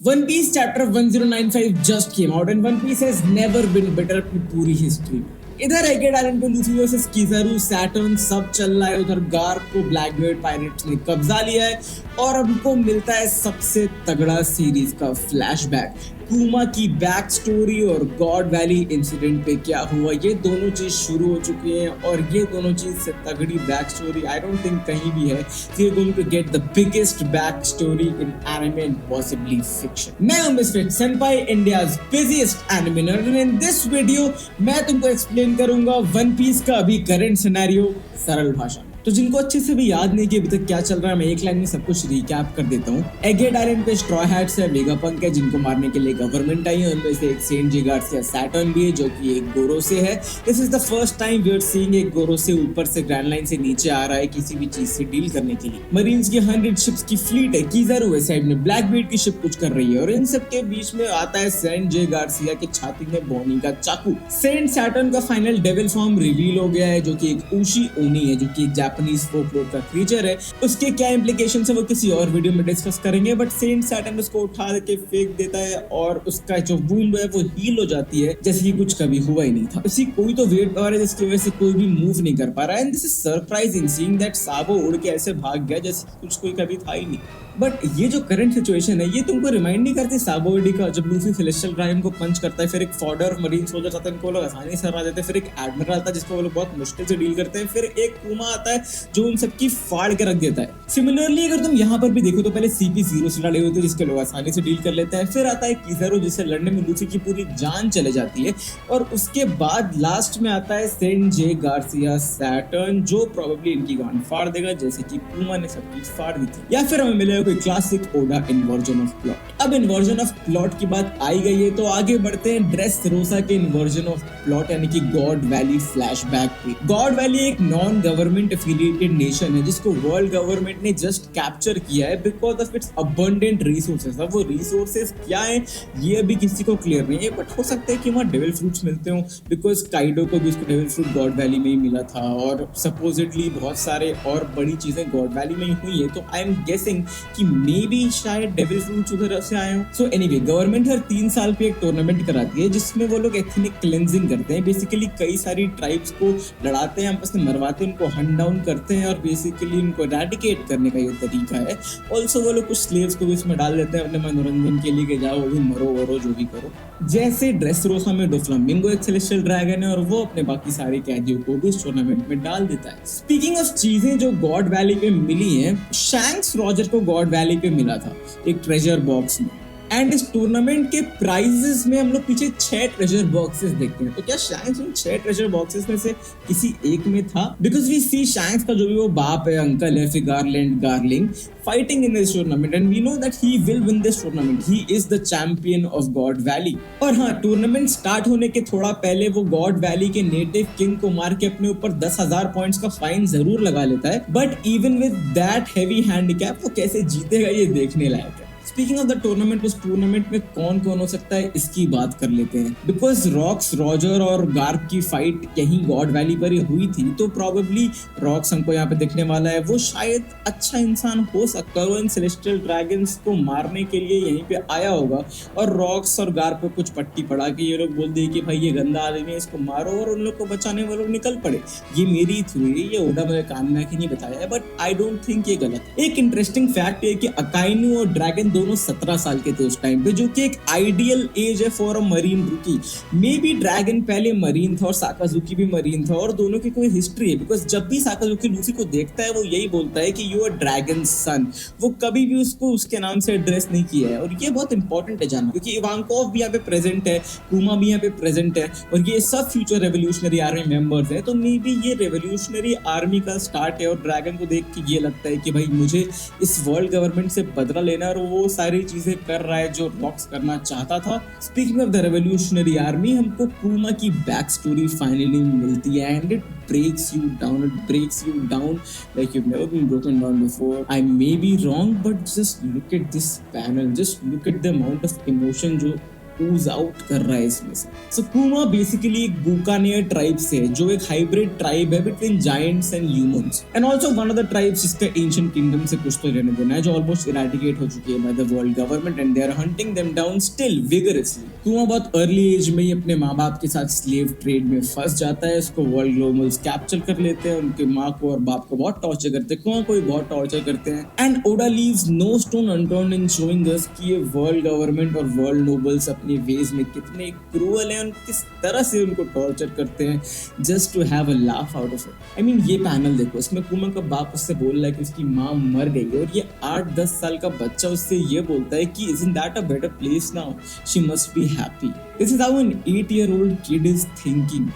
One Piece chapter 1095 just came out and One Piece has never been better अपनी पूरी history में। इधर एगेड island पे लूफी वर्सेस किज़ारू, सैटर्न सब चल रहा है। उधर गार्प को ब्लैकबीयर्ड पायरेट्स ने कब्जा लिया है और हमको मिलता है सबसे तगड़ा सीरीज का फ्लैशबैक, पूमा की बैक स्टोरी और गॉड वैली इंसिडेंट पे क्या हुआ। ये दोनों चीज शुरू हो चुकी हैं और ये दोनों चीज से तगड़ी back story I don't think कहीं भी है। We are going to get the biggest back story in anime and possibly fiction. मैं हूं Misfit Senpai, India's busiest anime nerd, and in this video मैं तुमको एक्सप्लेन करूंगा वन पीस का अभी करंट सिनेरियो सरल भाषा में। तो जिनको अच्छे से भी याद नहीं कि अभी तक क्या चल रहा है, मैं एक लाइन में सब कुछ रिकैप कर देता हूँ। एगेड आइलैंड पे स्ट्रॉ हैट्स है, वेगापंक है जिनको मारने के लिए गवर्नमेंट आई है, उनमें से एक सेंट जी गार्सिया सैटर्न भी है जो कि एक गोरो से है। This is the first time we are seeing एक गोरो से ऊपर से ग्रैंड लाइन से नीचे आ रहा है किसी भी चीज से डील करने के लिए। मरीन्स की 100 शिप्स की फ्लीट है, किज़ारू है साइड में, ब्लैकबीयर्ड की शिप कुछ कर रही है और इन सब के बीच में आता है सेंट जे गार्सिया की छाती में बोनी का चाकू। सेंट सैटर्न का फाइनल डेविल फॉर्म रिवील हो गया है जो कि एक ऊशी ओनी है जो कि एक जापानीज फोकलोर का क्रीचर है। उसके क्या इम्प्लीकेशन है वो किसी और वीडियो में डिस्कस करेंगे, बट सेंट सैटर्न उसको उठा के फेंक देता है और उसका जो वुंड है वो हील हो जाती है जैसे कि कुछ कभी हुआ ही नहीं था। उसी कोई तो वेट पावर है जिसकी वजह से कोई भी मूव नहीं कर पा रहा है, and this is surprising seeing that Sabo उड़ के ऐसे भाग गया जैसे कुछ कोई कभी था ही नहीं। बट ये जो करंट सिचुएशन है ये तुमको रिमाइंड नहीं करती साबो एडी का, जब लूफी सेलेस्टियल ड्रैगन को पंच करता है, फिर एक फॉर्डर मरीन सोल्जर आता है उनको लोग आसानी से हरा देते हैं, फिर एक एडमिरल आता है जिसको वो लोग बहुत मुश्किल से डील करते हैं, फिर एक पूमा आता है जो उन सबकी फाड़ के रख देता है। सिमिलरली अगर तुम यहाँ पर भी देखो तो पहले CP0 से लड़े हुए थे जिसके लोग आसानी से डील कर लेते हैं, फिर आता है किज़ारू जिससे लड़ने में लूफी की पूरी जान चले जाती है, और उसके बाद लास्ट में आता है सेंट जे गार्सिया सैटर्न जो प्रोबेबली इनकी गांड फाड़ देगा जैसे कि पूमा ने सबकी फाड़ दी थी। या फिर हमें मिलेगा कोई classic Oda inversion of plot. अब इन्वर्जन ऑफ प्लॉट की बात आई गई है तो आगे बढ़ते हैं ड्रेस रोसा के इन्वर्जन ऑफ प्लॉट यानी कि गॉड वैली फ्लैशबैक पे। गॉड वैली एक नॉन गवर्नमेंट एफिलिएटेड नेशन है जिसको वर्ल्ड गवर्नमेंट ने जस्ट कैप्चर किया है because of its abundant resources. अब वो रिसोर्सेज क्या है ये अभी किसी को क्लियर नहीं है, बट हो सकता है कि वहाँ डेविल फ्रूट्स मिलते हो बिकॉज काइडो को भी उसको डेविल फ्रूट गॉड वैली में ही मिला था और सपोजिटली बहुत सारे और बड़ी चीजें गॉड वैली में ही हुई है, तो आई एम गेसिंग कि मे बी शायद डेविल फ्रूट्स उधर से आए हो। सो एनीवे गवर्नमेंट हर 3 साल पे एक टूर्नामेंट कराती है जिसमें वो लोग एथनिक क्लेंजिंग करते हैं। बेसिकली कई सारी ट्राइब्स को लड़ाते हैं, आपस में मरवाते हैं, उनको हंट डाउन करते हैं और बेसिकली उनको एराडिकेट करने का ये तरीका है। ऑल्सो वो लोग कुछ स्लेव्स को भी इसमें डाल देते हैं अपने मनोरंजन के लिए कि जाओ वो भी मरो वरो जो भी करो। जैसे ड्रेसरोसा में डोफ्लामिंगो एक सेलेस्टियल ड्रैगन है और वो अपने बाकी सारे कैदियों को भी इस टूर्नामेंट में डाल देता है। स्पीकिंग ऑफ चीजें जो गॉड वैली पे मिली हैं, शैंक्स रॉजर को गॉड वैली पे मिला था एक ट्रेजर बॉक्स में, एंड इस टूर्नामेंट के प्राइजेस में हम लोग पीछे 6 ट्रेजर बॉक्सेस देखते हैं। तो क्या शैंक्स उन 6 ट्रेजर बॉक्सेस में से किसी एक में था? बिकॉज वी सी शैंक्स का जो भी वो बाप है, अंकल है, फिगारलैंड गार्लिंग fighting in this tournament and we know that he will win this tournament. He is the champion of God Valley. और हाँ, टूर्नामेंट स्टार्ट होने के थोड़ा पहले वो गॉड वैली के नेटिव किंग को मार के अपने ऊपर 10,000 पॉइंट्स का फाइन जरूर लगा लेता है, but even with that heavy handicap वो कैसे जीतेगा ये देखने लायक है। स्पीकिंग ऑफ द टूर्नामेंट, उस टूर्नामेंट में कौन कौन हो सकता है इसकी बात कर लेते हैं। बिकॉज रॉक्स, रॉजर और गार्प की फाइट यहीं गॉड वैली पर ही हुई थी, तो प्रोबेबली रॉक्स हमको यहाँ पे दिखने वाला है। वो शायद अच्छा इंसान हो सकता है, वो इन सेलेस्टियल ड्रैगन्स को मारने के लिए यहीं पे आया होगा और रॉक्स और गार्प पे कुछ पट्टी पड़ा के ये लोग बोल दिए कि भाई ये गंदा आदमी है इसको मारो, और उन लोग को बचाने वो लोग निकल पड़े। ये मेरी थ्योरी, ये ओडा मुझे कान में आके नहीं बताया है, बट आई डोंट थिंक ये गलत। एक इंटरेस्टिंग फैक्ट है कि अकाइनु और ड्रैगन दोनों 17 साल के थे उस टाइम पे, जो कि एक आइडियल एज है फॉर अ मरीन रूकी। मे बी ड्रैगन पहले मरीन था और साकाजुकी भी मरीन था और दोनों की कोई हिस्ट्री है, बिकॉज जब भी साकाजुकी लूफी को देखता है वो यही बोलता है कि यू आर ड्रैगन सन। वो कभी भी उसको उसके नाम से एड्रेस नहीं किया है और ये बहुत इंपॉर्टेंट है जानना, क्योंकि इवांकोव भी यहाँ पे प्रेजेंट है, पूमा भी यहाँ पे प्रेजेंट है और ये सब फ्यूचर रेवोल्यूशनरी आर्मी मेंबर्स हैं। तो मे बी ये रेवोल्यूशनरी आर्मी का स्टार्ट है और ड्रैगन को देख के ये लगता है कि भाई मुझे इस वर्ल्ड गवर्नमेंट से बदला लेना, और वो सारी चीजें कर रहा है जो रॉक्स करना चाहता था। Speaking of the revolutionary army, हमको पूमा की बैक स्टोरी फाइनली मिलती है and it breaks you down, it breaks you down like you've never been broken down before. I may be wrong, but just look at this panel, just look at the amount of emotion जो ooze out कर रहा है इसमें से। सो kuma basically एक बुकानियर tribe से है जो एक हाइब्रिड ट्राइब है between giants and humans and also one of the tribes जिसका एंशिएंट किंगडम से कुछ तो लेना देना है, जो ऑलमोस्ट इरेडिकेट हो चुकी है by the world government and they are hunting them down still vigorously. kuma बहुत अर्ली एज में ही अपने माँ बाप के साथ स्लेव ट्रेड में फंस जाता है, उसको वर्ल्ड ग्लोबल्स कैप्चर कर लेते हैं, उनके माँ को और बाप को बहुत टॉर्चर करते हैं, kuma को भी बहुत टॉर्चर करते हैं and Oda leaves no stone unturned in showing us कि ये वर्ल्ड गवर्नमेंट और वर्ल्ड नोबल्स अपने वेज में कितने क्रूअल हैं, किस तरह से उनको टॉर्चर करते हैं just to have a laugh out of it. I mean ये पैनल देखो, इसमें kuma का बाप उससे बोल रहा है कि उसकी माँ मर गई है और ये 8-10 साल का बच्चा उससे ये बोलता है कि isn't that a better place now? She must be happy. This is how an 8-year-old kid is thinking.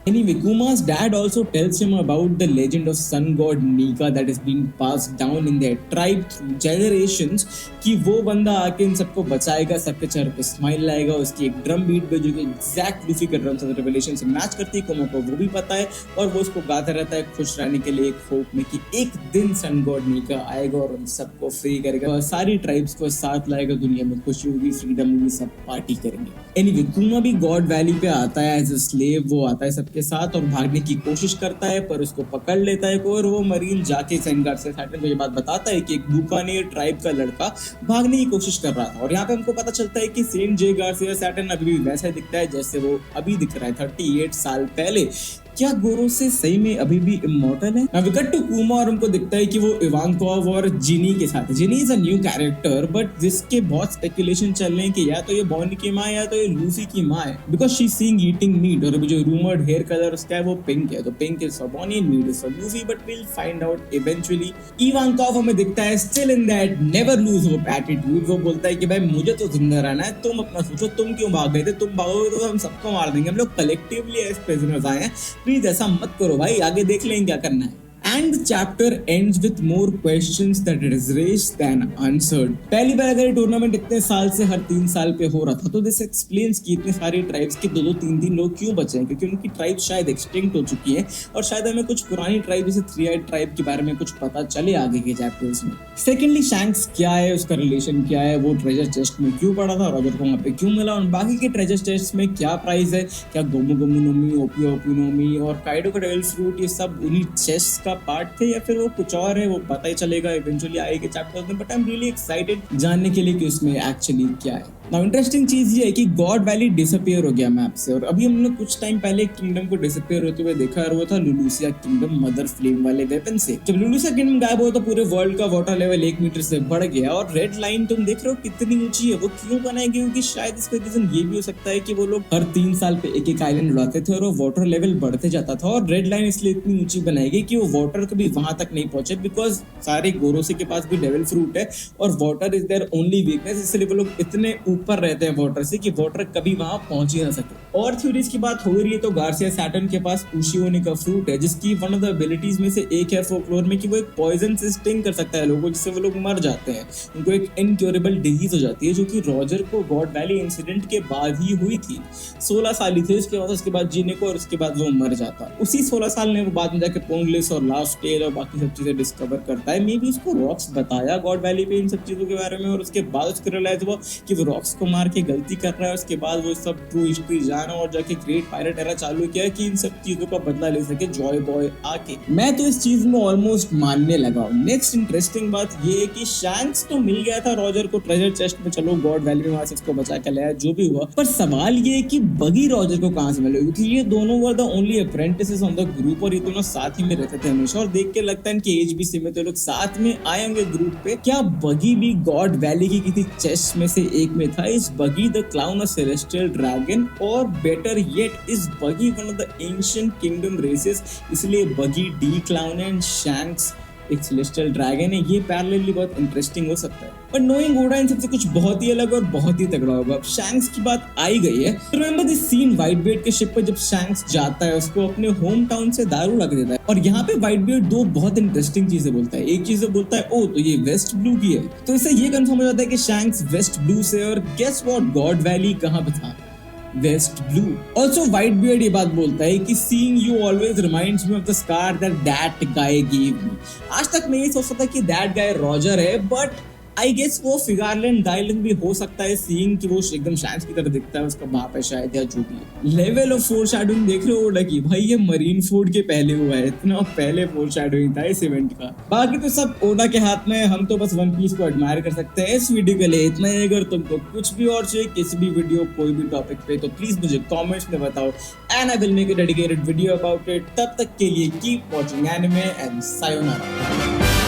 Anyway, kuma's dad also tells him about the legend of sun god Nika that is being passed down in their tribe through generations, कि वो बंदा आके इन सबको बचाएगा, सबके चेहरे पे smile लाएगा, उसकी एक ड्रम बीट पे जो कि एग्जैक्ट लूफी के ड्रम से रेवलेशन से मैच करती है, kuma को वो भी पता है और वो उसको गाता रहता है खुश रहने के लिए एक होप में कि एक दिन सन गॉड नीका आएगा और उन सबको फ्री करेगा, सारी ट्राइब्स को साथ लाएगा, दुनिया में खुशी होगी, फ्रीडम होगी, सब पार्टी करेंगे। एनीवे, kuma भी गॉड वैली पे आता है एज अ स्लेव, वो आता है के साथ और भागने की कोशिश करता है पर उसको पकड़ लेता है और वो मरीन जाके सेंगार से सैटर्न को ये बात बताता है कि एक बुकानियर ट्राइब का लड़का भागने की कोशिश कर रहा था और यहाँ पे हमको पता चलता है कि सेंट जे गार्सिया सैटर्न अभी भी वैसा ही दिखता है जैसे वो अभी दिख रहा है 38 साल पहले। क्या गोरो से सही में अभी भी इमॉर्टल है? Now we cut to kuma और उनको दिखता है कि वो इवांकोव और जिनी के साथ है। Ginny is a new character but जिसके बहुत स्पेकुलेशन चल रहे हैं कि या तो ये बॉनी की माँ या तो ये लूसी की माँ है because she seeing eating meat और अभी जो रूमर्ड हेयर कलर उसका है वो पिंक है, तो pink is for Bonney and meat is for Lucy but will find out eventually. Ivankov हमें दिखता है still in that never lose hope attitude, वो बोलता है कि भाई मुझे तो जिंदा रहना है, तुम अपना सोचो तुम क्यों भाग गए थे, तुम भागोगे तो हम सबको मार देंगे, हम लोग कलेक्टिवली एज प्रिजनर्स आए हैं, प्लीज ऐसा मत करो भाई, आगे देख लेंगे क्या करना है। And the chapter ends with more questions that it is raised than answered. पहली बार अगर ये टूर्नामेंट इतने साल से हर 3 साल पे हो रहा था तो दिस एक्सप्लेन्स कि इतने सारी ट्राइब्स के 2-2 3-3 लोग क्यों बचे हैं, क्योंकि उनकी ट्राइब शायद एक्सटिंक्ट हो चुकी है और शायद हमें कुछ पुरानी ट्राइब जैसे 3-eyed ट्राइब के बारे में कुछ पता चले आगे के चैप्टर्स में। सेकेंडली शैंक्स क्या है, उसका रिलेशन क्या है, वो ट्रेजर चेस्ट में क्यों पड़ा था, रॉजर को वहाँ पे क्यों मिला और बाकी के ट्रेजर चेस्ट में क्या प्राइस है, क्या गोमू गोमू नोमी, ओपियो ओपियो नोमी और काइडो का डेविल फ्रूट ये सब उन्हीं चेस्ट का पार्ट थे या फिर वो कुछ और है, वो पता ही चलेगा इवेंचुअली आएगा चैप्टर्स में। But I am really excited जानने के लिए कि उसमें एक्चुअली क्या है। नाउ इंटरेस्टिंग चीज ये है कि गॉड वैली डिसअपीयर हो गया मैप से और अभी हमने कुछ टाइम पहले एक किंगडम को डिसअपीयर होते हुए देखा और वो था लुलूसिया किंगडम मदर फ्लेम वाले वेपन से। जब लुलूसिया किंगडम गायब हुआ तो पूरे वर्ल्ड का वाटर लेवल 1 मीटर से बढ़ गया और रेड लाइन तुम देख रहे हो कितनी ऊंची है, वो क्यों बनाई गई, क्योंकि शायद इसका रीजन ये भी हो सकता है कि वो लोग हर 3 साल पे एक आइलैंड उड़ाते थे और वो वाटर लेवल बढ़ते जाता था और रेड लाइन इसलिए इतनी ऊंची बनाई गई कि वो वाटर कभी वहां तक नहीं पहुंचे बिकॉज सारे गोरोसे के पास भी डेविल फ्रूट है और water is there only weakness, इसलिए वो लोग इतने ऊपर रहते हैं वाटर से कि वाटर कभी वहां पहुंच ही ना सके। और थ्योरीज की बात हो रही है तो गार्सिया सैटर्न के पास उशियोने का फ्रूट है जिसकी वन ऑफ द एबिलिटीज में से एक है फोकलोर में कि वो एक पॉइजन से स्टिंग कर सकता है लोगों, जिससे वो लोग मर जाते हैं, उनको एक इनक्योरेबल डिजीज हो जाती है जो कि रॉजर को गॉड वैली इंसिडेंट के बाद ही हुई थी। 16 साल ही थे उसके बाद जीने को और उसके बाद वो मर जाता। उसी 16 साल में वो बाद में जाके पोंगलिस और लास्ट टेल और बाकी सब चीजें डिस्कवर करता है। मे बी उसको रॉक्स बताया गॉड वैली पे इन सब चीजों के बारे में और उसके बाद उसको रियलाइज हुआ कि वो रॉक्स को मार के गलती कर रहा है। उसके बाद वो सब ट्रू हिस्ट्री जाना और जाके ग्रेट पायरेट एरा चालू किया कि इन सब चीजों का बदला ले सके जॉय बॉय आके। मैं तो इस चीज में ऑलमोस्ट मानने लगा हूँ। नेक्स्ट इंटरेस्टिंग बात ये है कि शैंक्स तो मिल गया था रॉजर को ट्रेजर चेस्ट में, चलो गॉड वैली में वहां से उसको बचा के लाया जो भी हुआ, पर सवाल ये है कि बगी रॉजर को कहां से मिले, क्योंकि ये दोनों were the only apprentices on the group और ये दोनों साथ ही में रहते थे हमेशा और देख के लगता है कि एज भी सेम है तो लोग साथ में आए होंगे ग्रुप पे। क्या बगी भी गॉड वैली की किसी चेस्ट में से एक में था? Is Buggy the clown a celestial dragon और better yet is Buggy one of the ancient kingdom races, इसलिए Buggy the clown and Shanks एक सेलेस्टियल ड्रैगन है। ये पैरेलली बहुत इंटरेस्टिंग हो सकता है, बट नोइंग ओडा इन सबसे कुछ बहुत ही अलग और बहुत ही तगड़ा होगा। अब शैंक्स की बात आई गई है, remember this scene Whitebeard के शिप पर जब शैंक्स जाता है उसको अपने होम टाउन से दारू लग देता है और यहाँ पे व्हाइट बियर्ड दो बहुत इंटरेस्टिंग चीजें बोलता है। एक चीज बोलता है ओ तो ये वेस्ट ब्लू की है, तो इससे ये कंफर्म हो जाता है कि शैंक्स वेस्ट ब्लू से, और गेस व्हाट, गॉड वैली कहाँ पे था? West Blue. Also Whitebeard ये बात बोलता है कि seeing you always reminds me of the scar that guy give me. आज तक मैं ये सोचता था कि दैट गाय रॉजर है, बट आई गेस वो फिगारलैंड गाइलन भी हो सकता है, सीइंग कि वो एकदम शैंक्स की तरह दिखता है, उसका बाप है शायद या जो भी है। लेवल ऑफ फोरशैडोइंग देख रहे हो ओडा की, भाई ये मरीन फोर्ड के पहले हुआ है, इतना पहले फोरशैडोइंग था इस इवेंट का। बाकी तो सब ओडा के हाथ में, हम तो बस वन पीस को एडमायर कर सकते हैं। इस वीडियो के लिए इतना ही। अगर तुमको कुछ भी और चाहिए किसी भी वीडियो कोई भी टॉपिक पे, तो प्लीज मुझे कमेंट्स में बताओ and I will make a dedicated video about it. तब तक के लिए keep watching anime and sayonara.